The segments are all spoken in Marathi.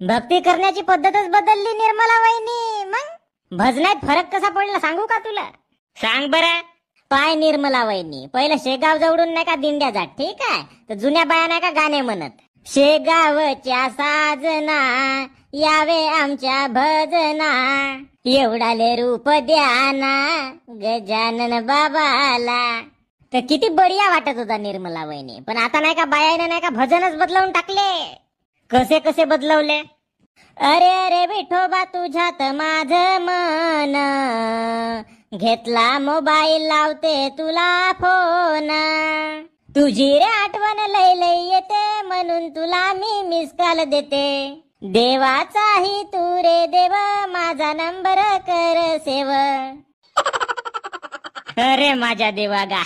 भक्ती करण्याची पद्धतच बदलली निर्मला वहिनी. मग भजनात फरक कसा पडला सांगू का तुला? सांग बरं. पाय निर्मला वहिनी, पहिलं शेगाव जवळून नाही का दिंड्या जात, ठीक आहे, तर जुन्या बाया नाही का गाणे म्हणत, शेगावच्या साजना यावे आमच्या भजना, एवढाले रूप द्याना गजानन बाबाला. तर किती बढिया वाटत होता निर्मला वहिनी. पण आता नाही का बायाने नाही का भजनच बदलवून टाकले. कसे कसे बदलवले? अरे अरे विठोबा तुझ्यात माझ मन, घेतला मोबाईल लावते तुला फोन, तुझी रे आठवण लय लय येते म्हणून तुला मी मिस कॉल देते, देवाचाही तू रे देव माझा नंबर कर सेव. अरे माझ्या देवागा.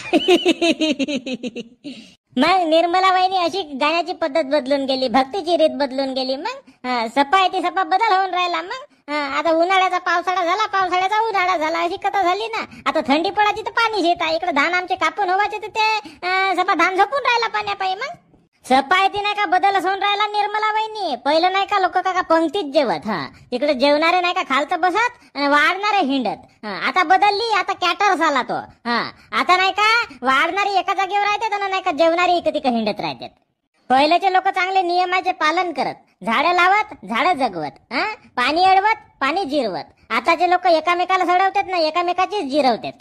मग निर्मला वहिनी अशी गाण्याची पद्धत बदलून गेली, भक्तीची रीत बदलून गेली. मग सपा येते सपा बदल होऊन राहिला. मग आता उन्हाळ्याचा पावसाळा झाला, पावसाळ्याचा उन्हाळा झाला, अशी कथा झाली ना. आता थंडी पडायची तर पाणी येत, इकडे धान आमचे कापून व्हायचे तर ते सपा धान झोपून राहिला पाण्यापायी. मग सपा येते नाही का बदलच होऊन राहिला निर्मला वहिनी. पहिलं नाही का लोक का पंक्तीत जेवत, इकडे जेवणारे नाही का खालतं बसत आणि वाढणारे हिंडत. आता बदलली, आता कॅटर्स आला तो. आता नाही का वाढणारी एका जागेवर राहतात आणि नाही का जेवणारी इकडे तिकडे हिंडत राहतात. पहिल्याचे लोक चांगले नियमाचे पालन करत, झाडं लावत, झाडं जगवत, पाणी अडवत, पाणी जिरवत. आताचे लोक एकामेकाला सडवतात ना, एकामेकाचीच जिरवतात.